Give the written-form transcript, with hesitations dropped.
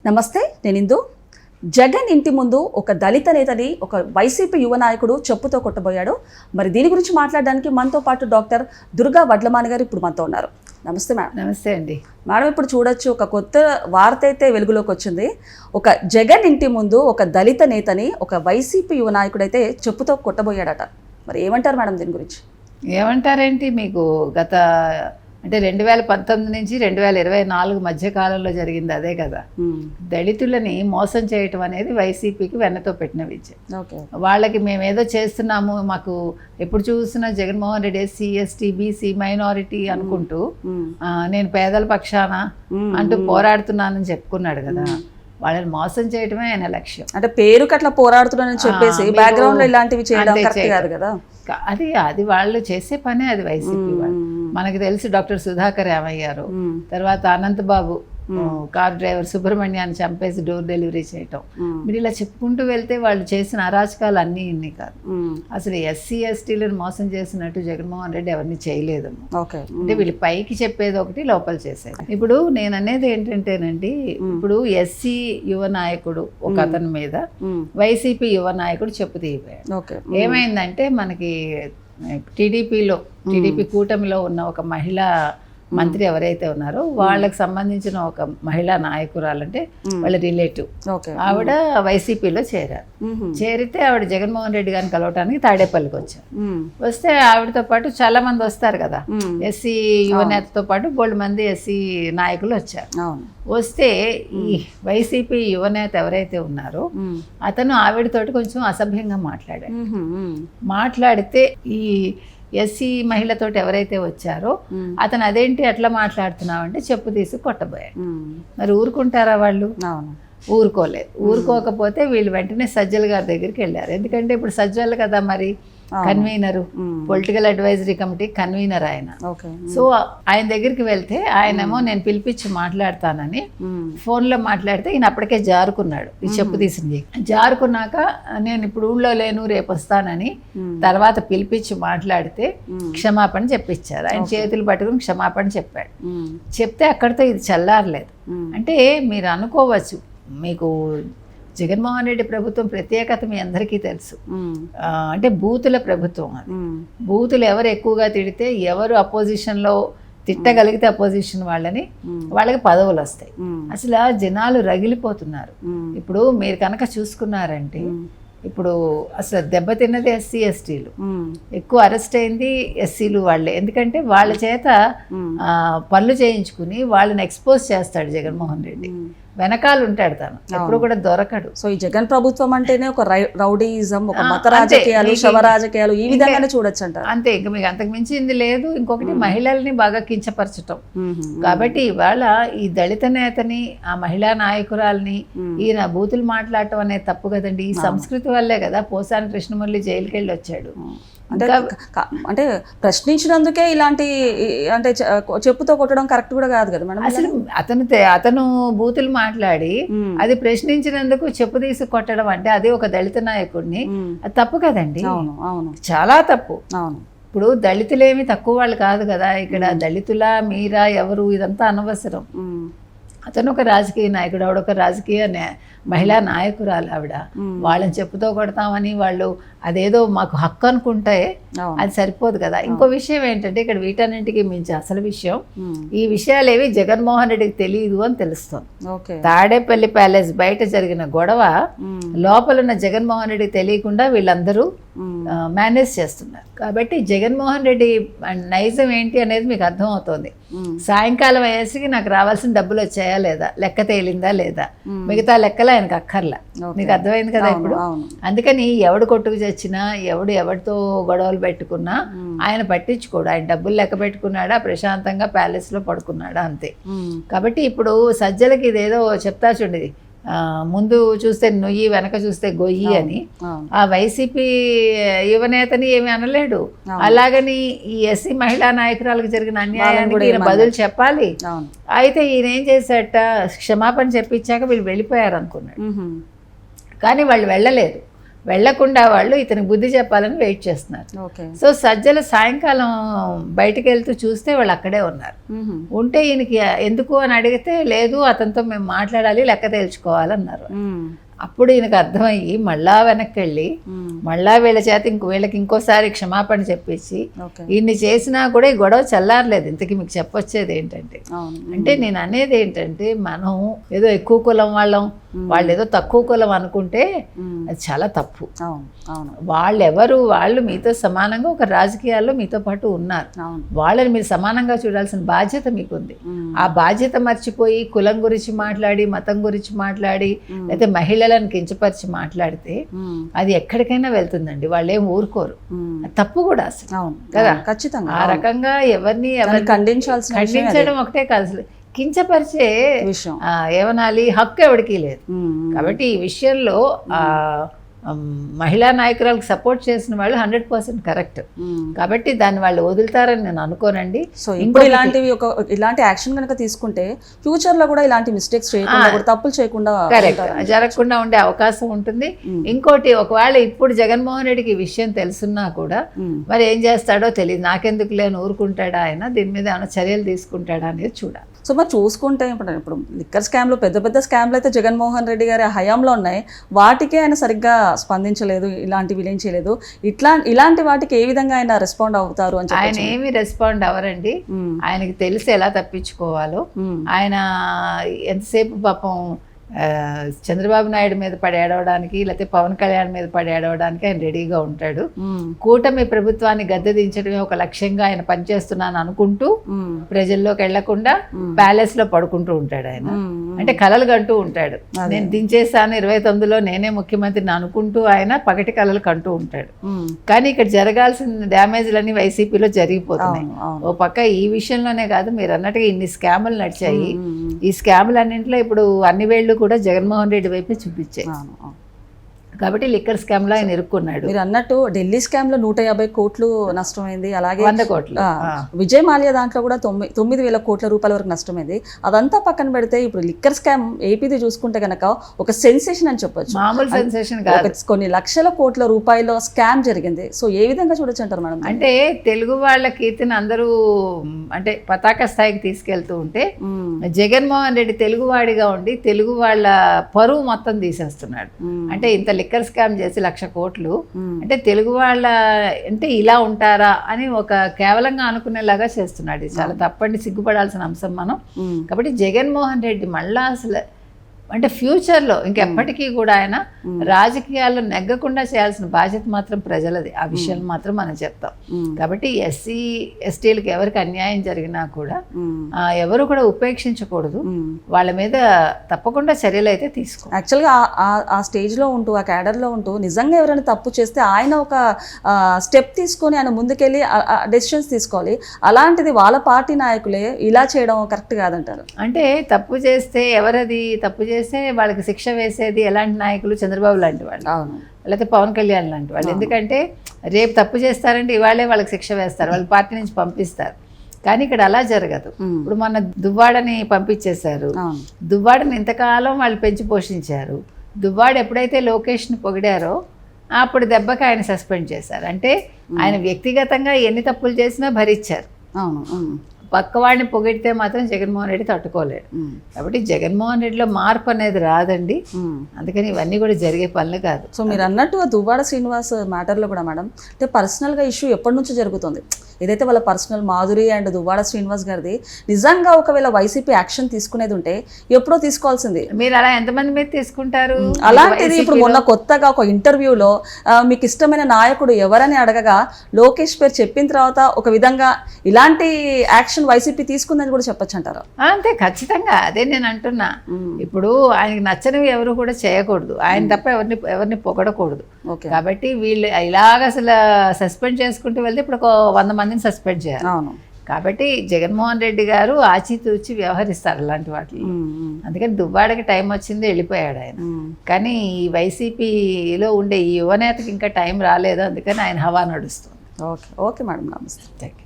నమస్తే, నేను ఇందు. జగన్ ఇంటి ముందు ఒక దళిత నేతని ఒక వైసీపీ యువ నాయకుడు చెప్పుతో కొట్టబోయాడు. మరి దీని గురించి మాట్లాడడానికి మనతో పాటు డాక్టర్ దుర్గా వడ్లమాని గారు ఇప్పుడు మనతో ఉన్నారు. నమస్తే మేడం. నమస్తే అండి మేడం. ఇప్పుడు చూడొచ్చు, ఒక కొత్త వార్త అయితే వెలుగులోకి వచ్చింది. ఒక జగన్ ఇంటి ముందు ఒక దళిత నేతని ఒక వైసీపీ యువ నాయకుడు అయితే చెప్పుతో కొట్టబోయాడట. మరి ఏమంటారు మేడం దీని గురించి? ఏమంటారేంటి, మీకు గత అంటే 2019 నుంచి 2024 మధ్య కాలంలో జరిగింది అదే కదా. దళితులని మోసం చేయటం అనేది వైసీపీకి వెన్నతో పెట్టిన విద్య. వాళ్ళకి మేమేదో చేస్తున్నాము, మాకు ఎప్పుడు చూసినా Jaganmohan Reddy SC ST BC minority అనుకుంటూ నేను పేదల పక్షాన అంటూ పోరాడుతున్నానని చెప్పుకున్నాడు కదా. వాళ్ళని మోసం చేయటమే ఆయన లక్ష్యం. అంటే పేరుకి అట్లా పోరాడుతున్నానని చెప్పేసి బ్యాక్గ్రౌండ్ లో ఇలాంటివి చేయడం కరెక్ట్ కాదు కదా. అది వాళ్ళు చేసే పనే, అది వైసీపీ వాళ్ళు. మనకి తెలుసు డాక్టర్ సుధాకర్ యామయ్యారు, తర్వాత అనంతబాబు కార్ డ్రైవర్ సుబ్రహ్మణ్యాన్ని చంపేసి డోర్ డెలివరీ చేయటం. మీరు ఇలా చెప్పుకుంటూ వెళ్తే వాళ్ళు చేసిన అరాచకాలు అన్నీ ఇన్ని కాదు. అసలు ఎస్సీ ఎస్టీలను మోసం చేసినట్టు జగన్మోహన్ రెడ్డి ఎవరిని చేయలేదు. అంటే వీళ్ళు పైకి చెప్పేది ఒకటి, లోపల చేసేది. ఇప్పుడు నేను అనేది ఏంటంటేనండి, ఇప్పుడు ఎస్సీ యువ నాయకుడు ఒక అతని మీద వైసీపీ యువ నాయకుడు చెప్పు తీయిపోయాడు. ఏమైందంటే మనకి టీడీపీ కూటమిలో ఉన్న ఒక మహిళా మంత్రి ఎవరైతే ఉన్నారో వాళ్ళకి సంబంధించిన ఒక మహిళా నాయకురాలంటే వాళ్ళ రిలేటివ్ ఆవిడ వైసీపీలో చేరారు. చేరితే ఆవిడ జగన్మోహన్ రెడ్డి గారిని కలవటానికి తాడేపల్లికి వచ్చారు. వస్తే ఆవిడతో పాటు చాలా మంది వస్తారు కదా, ఎస్సీ యువనేతతో పాటు బోల్డ్ మంది ఎస్సీ నాయకులు వచ్చారు. వస్తే ఈ వైసీపీ యువనేత ఎవరైతే ఉన్నారో అతను ఆవిడతోటి కొంచెం అసభ్యంగా మాట్లాడితే ఈ ఎస్సీ మహిళతోటి ఎవరైతే వచ్చారో అతను అదేంటి అట్లా మాట్లాడుతున్నావు అంటే చెప్పు తీసి కొట్టబోయాడు. మరి ఊరుకుంటారా వాళ్ళు? ఊరుకోలేదు. ఊరుకోకపోతే వీళ్ళు వెంటనే సజ్జల గారి దగ్గరికి వెళ్ళారు. ఎందుకంటే ఇప్పుడు సజ్జలు కదా మరి convener, political advisory committee convener ఆయన. సో ఆయన దగ్గరికి వెళ్తే ఆయనేమో నేను పిలిపించి మాట్లాడతానని ఫోన్లో మాట్లాడితే ఈయన అప్పటికే జారుకున్నాడు. ఈ చెప్పు తీసింది జారుకున్నాక నేను ఇప్పుడు ఊళ్ళో లేను, రేపు వస్తానని తర్వాత పిలిపించి మాట్లాడితే క్షమాపణ చెప్పించారు. ఆయన చేతులు పట్టుకుని క్షమాపణ చెప్పాడు. చెప్తే అక్కడితో ఇది చల్లారలేదు. అంటే మీరు అనుకోవచ్చు, మీకు జగన్మోహన్ రెడ్డి ప్రభుత్వం ప్రత్యేకత మీ అందరికీ తెలుసు. అంటే బూతుల ప్రభుత్వం అది. బూతులు ఎవరు ఎక్కువగా తిడితే, ఎవరు అపోజిషన్లో తిట్టగలిగితే అపోజిషన్ వాళ్ళకి పదవులు వస్తాయి. అసలు జనాలు రగిలిపోతున్నారు. ఇప్పుడు మీరు కనుక చూసుకున్నారంటే ఇప్పుడు అసలు దెబ్బతిన్నది ఎస్సీ ఎస్టీలు, ఎక్కువ అరెస్ట్ అయింది ఎస్సీలు వాళ్ళే. ఎందుకంటే వాళ్ళ చేత పనులు చేయించుకుని వాళ్ళని ఎక్స్పోజ్ చేస్తాడు జగన్మోహన్ రెడ్డి. వెనకాల ఉంటాడు తను, ఎప్పుడు కూడా దొరకడు. సో ఈ జగన్ ప్రభుత్వం అంటేనే ఒక రౌడీయిజం, ఒక మత రాజకీయాలు, శవ రాజకీయాలు, ఈ విధంగానే చూడొచ్చు అంట. అంతే, ఇంకా మీకు అంతకు మించింది లేదు. ఇంకొకటి మహిళల్ని బాగా కించపరచటం. కాబట్టి ఇవాళ ఈ దళిత నేతని, ఆ మహిళా నాయకురాల్ని ఈయన బూతులు మాట్లాడటం అనేది తప్పు కదండి. ఈ సంస్కృతి వల్లే కదా పోసాని కృష్ణమురళి జైలుకి వెళ్ళి వచ్చాడు. అంటే ప్రశ్నించినందుకే ఇలాంటి అంటే చెప్పుతో కొట్టడం కరెక్ట్ కూడా కాదు కదా మేడం. అసలు అతను బూతులు మాట్లాడి అది ప్రశ్నించినందుకు చెప్పు తీసి కొట్టడం అంటే అది ఒక దళిత నాయకుడిని, అది తప్పు కదండి. చాలా తప్పు. ఇప్పుడు దళితులేమి తక్కువ వాళ్ళు కాదు కదా. ఇక్కడ దళితుల మీరా ఎవరు ఇదంతా అనవసరం. అతను ఒక రాజకీయ నాయకుడు, ఆవిడ ఒక రాజకీయ మహిళా నాయకురాలు. ఆవిడ వాళ్ళని చెప్పుతో కొడతామని వాళ్ళు అదేదో మాకు హక్కు అనుకుంటే అది సరిపోదు కదా. ఇంకో విషయం ఏంటంటే ఇక్కడ వీటన్నింటికి మించి అసలు విషయం, ఈ విషయాలు ఏవి జగన్మోహన్ రెడ్డికి తెలియదు అని తెలుస్తుంది. తాడేపల్లి ప్యాలెస్ బయట జరిగిన గొడవ లోపల ఉన్న జగన్మోహన్ రెడ్డికి తెలియకుండా వీళ్ళందరూ మేనేజ్ చేస్తున్నారు. కాబట్టి జగన్మోహన్ రెడ్డి నైజం ఏంటి అనేది మీకు అర్థమవుతోంది. సాయంకాలం అయ్యేసరికి నాకు రావాల్సిన డబ్బులు వచ్చాయా లేదా, లెక్క తేలిందా లేదా, మిగతా లెక్కలు ఆయనకు అక్కర్లా. మీకు అర్థమైంది కదా ఇప్పుడు. అందుకని ఎవడు కొట్టుకు చచ్చినా, ఎవరితో గొడవలు పెట్టుకున్నా ఆయన పట్టించుకోడు. ఆయన డబ్బులు లెక్క పెట్టుకున్నాడా, ప్రశాంతంగా ప్యాలెస్లో పడుకున్నాడా, అంతే. కాబట్టి ఇప్పుడు సజ్జలకి ఇదేదో చెప్తా చూడండి, ముందు చూస్తే నొయ్యి వెనక చూస్తే గొయ్యి అని. ఆ వైసీపీ యువనేతని ఏమి అనలేడు. అలాగని ఈ ఎస్సీ మహిళా నాయకురాలకు జరిగిన అన్యాయానికి ఈయన బదులు చెప్పాలి. అయితే ఈయన ఏం చేశాట, క్షమాపణ చెప్పించాక వీళ్ళు వెళ్ళిపోయారు అనుకున్నాడు. కానీ వాళ్ళు వెళ్ళలేదు. వెళ్లకుండా వాళ్ళు ఇతనికి బుద్ధి చెప్పాలని వెయిట్ చేస్తున్నారు. ఓకే. సో సజ్జల సాయంకాలం బయటికి వెళ్తూ చూస్తే వాళ్ళు అక్కడే ఉన్నారు. ఉంటే ఈయనకి ఎందుకు అని అడిగితే లేదు అతనితో మేము మాట్లాడాలి, లెక్క తేల్చుకోవాలన్నారు. అప్పుడు ఈయనకు అర్థమయ్యి మళ్ళా వెనక్కి వెళ్ళి మళ్ళా వీళ్ళ చేత వీళ్ళకి ఇంకోసారి క్షమాపణ చెప్పించి ఇన్ని చేసినా కూడా ఈ గొడవ చల్లారలేదు. ఇంతకీ మీకు చెప్పొచ్చేది ఏంటంటే, అంటే నేను అనేది ఏంటంటే, మనం ఏదో ఎక్కువ కులం వాళ్ళం, వాళ్ళు ఏదో తక్కువ కులం అనుకుంటే అది చాలా తప్పు. వాళ్ళు మీతో సమానంగా ఒక రాజకీయాల్లో మీతో పాటు ఉన్నారు. వాళ్ళని మీరు సమానంగా చూడాల్సిన బాధ్యత మీకుంది. ఆ బాధ్యత మర్చిపోయి కులం గురించి మాట్లాడి, మతం గురించి మాట్లాడి, లేకపోతే మహిళలను కించపరిచి మాట్లాడితే అది ఎక్కడికైనా వెళ్తుందండి. వాళ్ళు ఏం ఊరుకోరు. తప్పు కూడా అసలు కదా, ఖచ్చితంగా. ఆ రకంగా ఎవరిని ఖండించడం ఒకటే కాదు, అసలు కించపరిచే ఏమనాలి హక్కు ఎవరికి లేదు. కాబట్టి ఈ విషయంలో మహిళా నాయకురాలకు సపోర్ట్ చేసిన వాళ్ళు 100% కరెక్ట్. కాబట్టి దాన్ని వాళ్ళు వదులుతారని నేను అనుకోనండి. సో ఇప్పుడు ఇలాంటి యాక్షన్ కనుక తీసుకుంటే ఫ్యూచర్ లో కూడా ఇలాంటి మిస్టేక్స్ చేయకుండా, తప్పులు చేయకుండా, కరెక్ట్ జరగకుండా ఉండే అవకాశం ఉంటుంది. ఇంకోటి, ఒకవేళ ఇప్పుడు జగన్మోహన్ రెడ్డికి ఈ విషయం తెలుసున్నా కూడా మరి ఏం చేస్తాడో తెలియదు. నాకెందుకు లేని ఊరుకుంటాడా ఆయన, దీని మీద ఏమైనా చర్యలు తీసుకుంటాడా అనేది చూడాలి. సో మరి చూసుకుంటే ఇప్పుడు లిక్కర్ స్కామ్లు, పెద్ద పెద్ద స్కామ్లు అయితే జగన్మోహన్ రెడ్డి గారి హయాంలో ఉన్నాయి. వాటికే ఆయన సరిగ్గా స్పందించలేదు, ఇలాంటివి ఏం చేయలేదు. ఇలాంటి వాటికి ఏ విధంగా ఆయన రెస్పాండ్ అవుతారు అని చెప్పి? ఆయన ఏమి రెస్పాండ్ అవ్వరండి. ఆయనకి తెలిసి ఎలా తప్పించుకోవాలో. ఆయన ఎంతసేపు పాపం చంద్రబాబు నాయుడు మీద పడి ఏడవడానికి, లేకపోతే పవన్ కళ్యాణ్ మీద పడి ఏడవడానికి ఆయన రెడీగా ఉంటాడు. కూటమి ప్రభుత్వాన్ని గద్దెదించడమే ఒక లక్ష్యంగా ఆయన పనిచేస్తున్నాను అనుకుంటూ ప్రజల్లోకి వెళ్లకుండా ప్యాలెస్ లో పడుకుంటూ ఉంటాడు. ఆయన అంటే కలలు కంటూ ఉంటాడు. నేను దించేస్తాను 29లో నేనే ముఖ్యమంత్రిని అనుకుంటూ ఆయన పగటి కలలు కంటూ ఉంటాడు. కానీ ఇక్కడ జరగాల్సిన డ్యామేజ్లన్నీ వైసీపీలో జరిగిపోతున్నాయి. ఓ పక్క ఈ విషయంలోనే కాదు, మీరు అన్నట్టుగా ఇన్ని స్కాములు నడిచాయి. ఈ స్కాములు అన్నింటిలో ఇప్పుడు అన్ని వేళ్ళు కూడా జగన్మోహన్ రెడ్డి వైపే చూపించాయి. కాబట్టి లిక్కర్ స్కామ్ లో ఆయన ఇరుక్కున్నాడు. మీరు అన్నట్టు ఢిల్లీ స్కామ్ లో 150 కోట్లు నష్టమైంది. అలాగే 100 కోట్లు విజయ్ మాల్యా దాంట్లో కూడా 9,000 కోట్ల రూపాయల వరకు నష్టమైంది. అదంతా పక్కన పెడితే ఇప్పుడు లిక్కర్ స్కామ్ ఏపీది చూసుకుంటే కనుక ఒక సెన్సేషన్ అని చెప్పొచ్చు. మామూలు సెన్సేషన్ కాదు, కొన్ని లక్షల కోట్ల రూపాయల స్కామ్ జరిగింది. సో ఏ విధంగా చూడొచ్చు అంటారు మేడం? అంటే తెలుగు వాళ్ళ కీర్తిని అందరూ అంటే పతాక స్థాయికి తీసుకెళ్తూ ఉంటే జగన్మోహన్ రెడ్డి తెలుగువాడిగా ఉండి తెలుగు వాళ్ళ పరువు మొత్తం తీసేస్తున్నాడు. అంటే ఇంత లిక్కర్ స్కామ్ చేసి 1,00,000 కోట్లు అంటే తెలుగు వాళ్ళ అంటే ఇలా ఉంటారా అని ఒక కేవలంగా అనుకునేలాగా చేస్తున్నాడు. ఇది చాలా తప్పండి, సిగ్గుపడాల్సిన అంశం మనం. కాబట్టి జగన్మోహన్ రెడ్డి మళ్ళా అసలు అంటే ఫ్యూచర్లో ఇంకెప్పటికీ కూడా ఆయన రాజకీయాల్లో నెగ్గకుండా చేయాల్సిన బాధ్యత మాత్రం ప్రజలది. ఆ విషయాలు మాత్రం మనం చెప్తాం. కాబట్టి ఎస్సీ ఎస్టీలకు ఎవరికి అన్యాయం జరిగినా కూడా ఎవరు కూడా ఉపేక్షించకూడదు. వాళ్ళ మీద తప్పకుండా చర్యలు అయితే తీసుకో. యాక్చువల్గా ఆ స్టేజ్లో ఉంటూ, ఆ క్యాడర్లో ఉంటూ నిజంగా ఎవరైనా తప్పు చేస్తే ఆయన ఒక స్టెప్ తీసుకొని ఆయన ముందుకెళ్ళి డెసిషన్స్ తీసుకోవాలి. అలాంటిది వాళ్ళ పార్టీ నాయకులే ఇలా చేయడం కరెక్ట్ కాదంటారు. అంటే తప్పు చేస్తే ఎవరది తప్పు చేస్తే వాళ్ళకి శిక్ష వేసేది ఎలాంటి నాయకులు? చంద్రబాబు లాంటి వాళ్ళు, లేకపోతే పవన్ కళ్యాణ్ లాంటి వాళ్ళు. ఎందుకంటే రేపు తప్పు చేస్తారంటే ఇవాళే వాళ్ళకి శిక్ష వేస్తారు, వాళ్ళ పార్టీ నుంచి పంపిస్తారు. కానీ ఇక్కడ అలా జరగదు. ఇప్పుడు మన దువ్వాడని పంపించేశారు. దువ్వాడని ఇంతకాలం వాళ్ళు పెంచి పోషించారు. దువ్వాడ ఎప్పుడైతే లోకేష్ని పొగిడారో అప్పుడు దెబ్బకి ఆయన సస్పెండ్ చేశారు. అంటే ఆయన వ్యక్తిగతంగా ఎన్ని తప్పులు చేసినా భరించారు. పక్కవాడిని పొగిడితే మాత్రం జగన్మోహన్ రెడ్డి తట్టుకోలేడు. కాబట్టి జగన్మోహన్ రెడ్డిలో మార్పు అనేది రాదండి. అందుకని ఇవన్నీ కూడా జరిగే పనులు కాదు. సో మీరు అన్నట్టు దువ్వాడ శ్రీనివాస్ మ్యాటర్లో కూడా మేడం అంటే పర్సనల్గా ఇష్యూ ఎప్పటి నుంచో జరుగుతుంది. ఏదైతే వాళ్ళ పర్సనల్ మాధురి అండ్ దువ్వాడ శ్రీనివాస్ గారిది నిజంగా ఒకవేళ వైసీపీ యాక్షన్ తీసుకునేది ఉంటే ఎప్పుడో తీసుకోవాల్సింది. మీరు అలా ఎంతమంది మీద తీసుకుంటారు? అలాంటిది ఇప్పుడు మొన్న కొత్తగా ఒక ఇంటర్వ్యూలో మీకు ఇష్టమైన నాయకుడు ఎవరని అడగగా లోకేష్ పేరు చెప్పిన తర్వాత ఒక విధంగా ఇలాంటి యాక్షన్ వైసీపీ తీసుకుందని కూడా చెప్పొచ్చు అంటారు. అంతే, ఖచ్చితంగా అదే నేను అంటున్నా. ఇప్పుడు ఆయనకి నచ్చనివి ఎవరు కూడా చేయకూడదు, ఆయన తప్ప ఎవరిని పొగడకూడదు. కాబట్టి వీళ్ళు ఇలాగ అసలు సస్పెండ్ చేసుకుంటూ వెళ్తే ఇప్పుడు 100 మందిని సస్పెండ్ చేయాలి. కాబట్టి జగన్మోహన్ రెడ్డి గారు ఆచితూచి వ్యవహరిస్తారు అలాంటి వాటిలో. అందుకని దువ్వాడకి టైం వచ్చింది, వెళ్ళిపోయాడు ఆయన. కానీ ఈ వైసీపీలో ఉండే ఈ యువనేతకి ఇంకా టైం రాలేదు, అందుకని ఆయన హవా నడుస్తుంది. ఓకే మేడం, నమస్తే. Thank you.